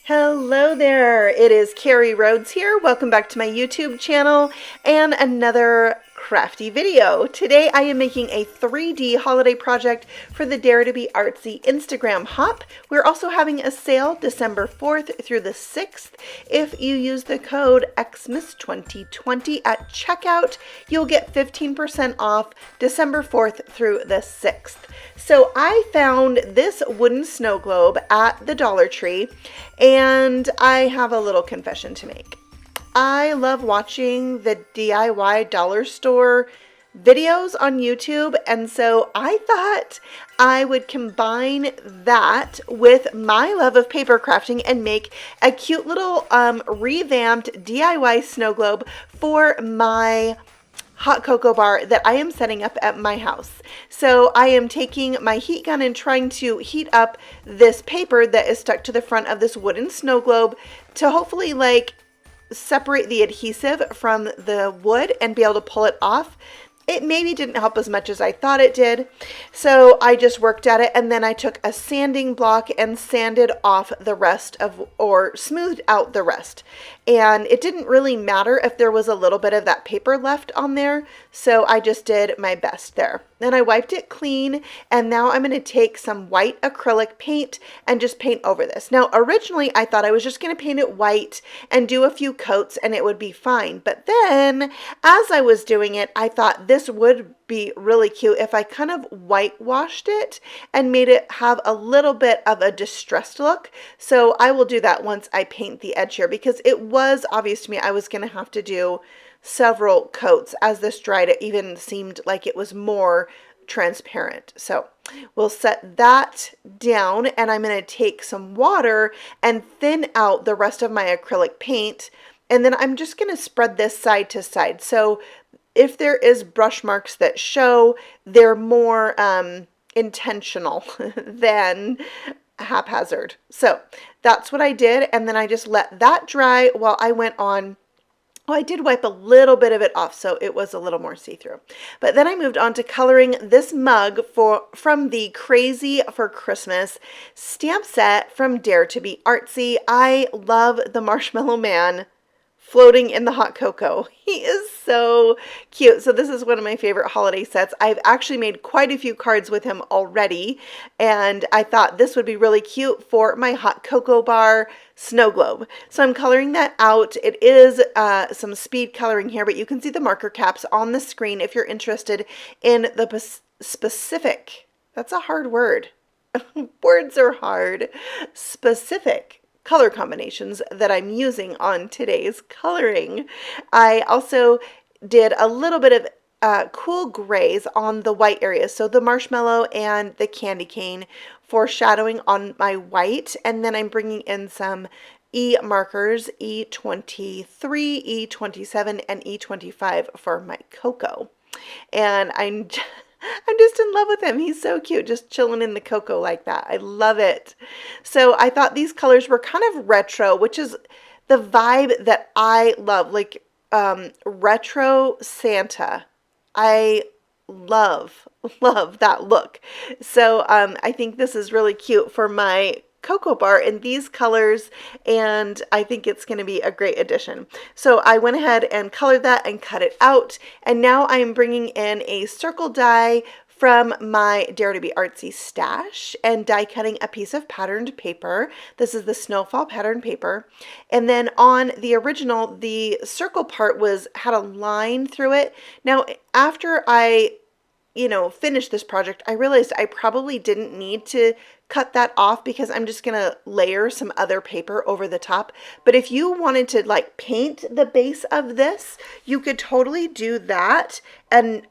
Hello there, it is Carrie Rhodes here. Welcome back to my YouTube channel and another crafty video. Today I am making a 3D holiday project for the Dare to Be Artsy Instagram hop. We're also having a sale December 4th through the 6th. If you use the code XMIS2020 at checkout, you'll get 15% off December 4th through the 6th. So I found this wooden snow globe at the Dollar Tree, and I have a little confession to make. I love watching the DIY dollar store videos on YouTube, and so I thought I would combine that with my love of paper crafting and make a cute little revamped DIY snow globe for my hot cocoa bar that I am setting up at my house. So I am taking my heat gun and trying to heat up this paper that is stuck to the front of this wooden snow globe to hopefully separate the adhesive from the wood and be able to pull it off. It maybe didn't help as much as I thought it did, so I just worked at it, and then I took a sanding block and sanded off the rest or smoothed out the rest. And it didn't really matter if there was a little bit of that paper left on there, so I just did my best there. Then I wiped it clean, and now I'm going to take some white acrylic paint and just paint over this. Now, originally I thought I was just going to paint it white and do a few coats and it would be fine. But then, as I was doing it, I thought this would be really cute if I kind of whitewashed it and made it have a little bit of a distressed look. So I will do that once I paint the edge here, because it was obvious to me I was going to have to do several coats. As this dried, it even seemed like it was more transparent. So we'll set that down, and I'm going to take some water and thin out the rest of my acrylic paint, and then I'm just going to spread this side to side. So if there is brush marks that show, they're more intentional than haphazard. So that's what I did, and then I just let that dry while I went on. Oh, I did wipe a little bit of it off, so it was a little more see-through. But then I moved on to coloring this mug from the Crazy for Christmas stamp set from Dare to Be Artsy. I love the Marshmallow Man floating in the hot cocoa. He is so cute. So this is one of my favorite holiday sets. I've actually made quite a few cards with him already, and I thought this would be really cute for my hot cocoa bar snow globe. So I'm coloring that out. It is some speed coloring here, but you can see the marker caps on the screen if you're interested in the specific, that's a hard word. Words are hard. Specific color combinations that I'm using on today's coloring. I also did a little bit of cool grays on the white areas, so the marshmallow and the candy cane foreshadowing on my white, and then I'm bringing in some E markers, E23, E27, and E25 for my cocoa. And I'm just in love with him. He's so cute, just chilling in the cocoa like that. I love it. So I thought these colors were kind of retro, which is the vibe that I love, like retro Santa. I love that look. So I think this is really cute for my cocoa bar in these colors, and I think it's going to be a great addition. So I went ahead and colored that and cut it out, and now I'm bringing in a circle die from my Dare to Be Artsy stash and die cutting a piece of patterned paper. This is the Snowfall pattern paper, and then on the original, the circle part had a line through it. Now after I finished this project, I realized I probably didn't need to cut that off because I'm just going to layer some other paper over the top. But if you wanted to paint the base of this, you could totally do that, and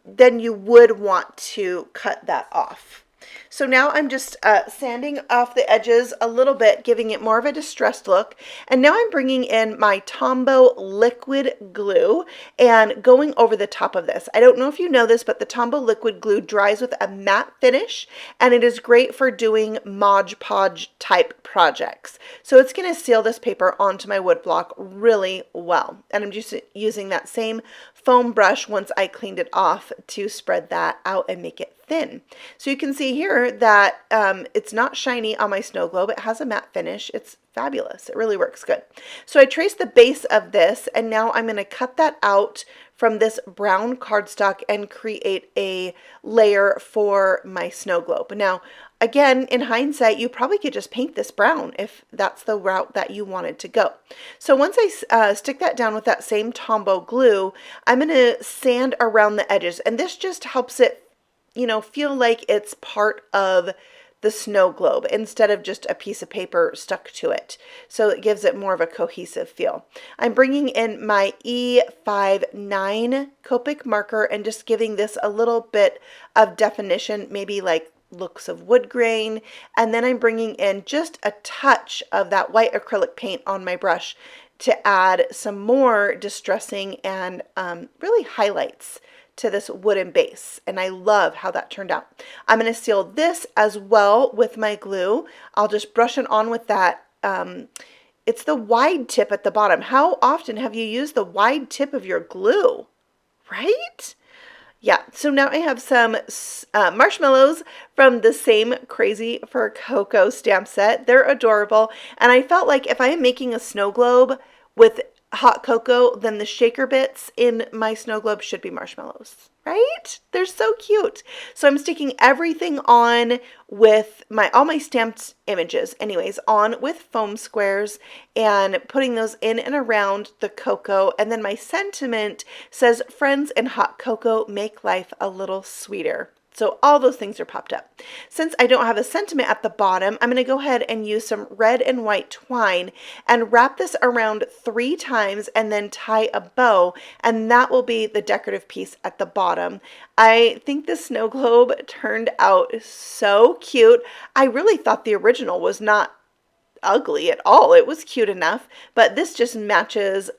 then you would want to cut that off. So now I'm just sanding off the edges a little bit, giving it more of a distressed look. And now I'm bringing in my Tombow liquid glue and going over the top of this. I don't know if you know this, but the Tombow liquid glue dries with a matte finish, and it is great for doing Mod Podge type projects. So it's going to seal this paper onto my wood block really well. And I'm just using that same foam brush once I cleaned it off to spread that out and make it thin. So you can see here that it's not shiny on my snow globe. It has a matte finish. It's fabulous. It really works good. So I traced the base of this, and now I'm going to cut that out from this brown cardstock and create a layer for my snow globe. Now, again, in hindsight, you probably could just paint this brown if that's the route that you wanted to go. So once I stick that down with that same Tombow glue, I'm going to sand around the edges, and this just helps it, you know, feel like it's part of the snow globe instead of just a piece of paper stuck to it. So it gives it more of a cohesive feel. I'm bringing in my E59 Copic marker and just giving this a little bit of definition, maybe like looks of wood grain, and then I'm bringing in just a touch of that white acrylic paint on my brush to add some more distressing and really highlights to this wooden base, and I love how that turned out. I'm going to seal this as well with my glue. I'll just brush it on with that. It's the wide tip at the bottom. How often have you used the wide tip of your glue, right? Yeah, so now I have some marshmallows from the same Crazy for Cocoa stamp set. They're adorable, and I felt like if I am making a snow globe with hot cocoa, then the shaker bits in my snow globe should be marshmallows, right? They're so cute. So I'm sticking everything on with all my stamped images anyways, on with foam squares and putting those in and around the cocoa. And then my sentiment says, friends and hot cocoa make life a little sweeter. So all those things are popped up. Since I don't have a sentiment at the bottom, I'm going to go ahead and use some red and white twine and wrap this around 3 times and then tie a bow, and that will be the decorative piece at the bottom. I think the snow globe turned out so cute. I really thought the original was not ugly at all. It was cute enough, but this just matches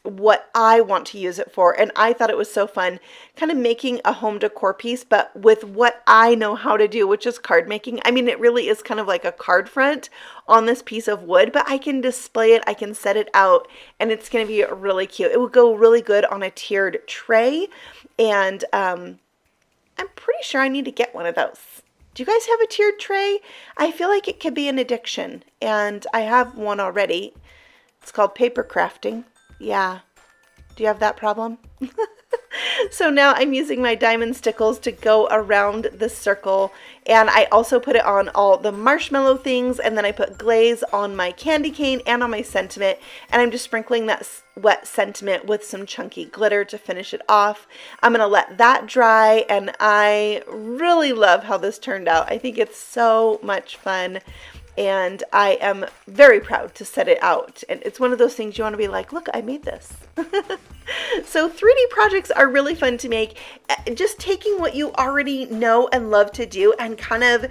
what I want to use it for, and I thought it was so fun kind of making a home decor piece, but with what I know how to do, which is card making. I mean, it really is kind of like a card front on this piece of wood, but I can display it, I can set it out, and it's going to be really cute. It would go really good on a tiered tray, and I'm pretty sure I need to get one of those. Do you guys have a tiered tray? I feel like it could be an addiction, and I have one already. It's called paper crafting. Yeah. Do you have that problem? So now I'm using my diamond stickles to go around the circle, and I also put it on all the marshmallow things, and then I put glaze on my candy cane and on my sentiment, and I'm just sprinkling that wet sentiment with some chunky glitter to finish it off. I'm going to let that dry, and I really love how this turned out. I think it's so much fun, and I am very proud to set it out. And it's one of those things you want to be like, look, I made this. So 3D projects are really fun to make. Just taking what you already know and love to do and kind of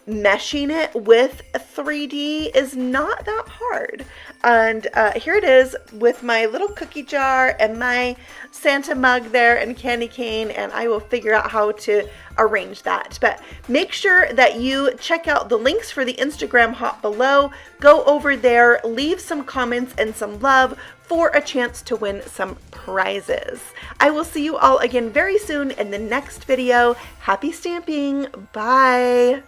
meshing it with 3D is not that hard. And here it is with my little cookie jar and my Santa mug there and candy cane, and I will figure out how to arrange that. But make sure that you check out the links for the Instagram hop below. Go over there, leave some comments and some love for a chance to win some prizes. I will see you all again very soon in the next video. Happy stamping. Bye.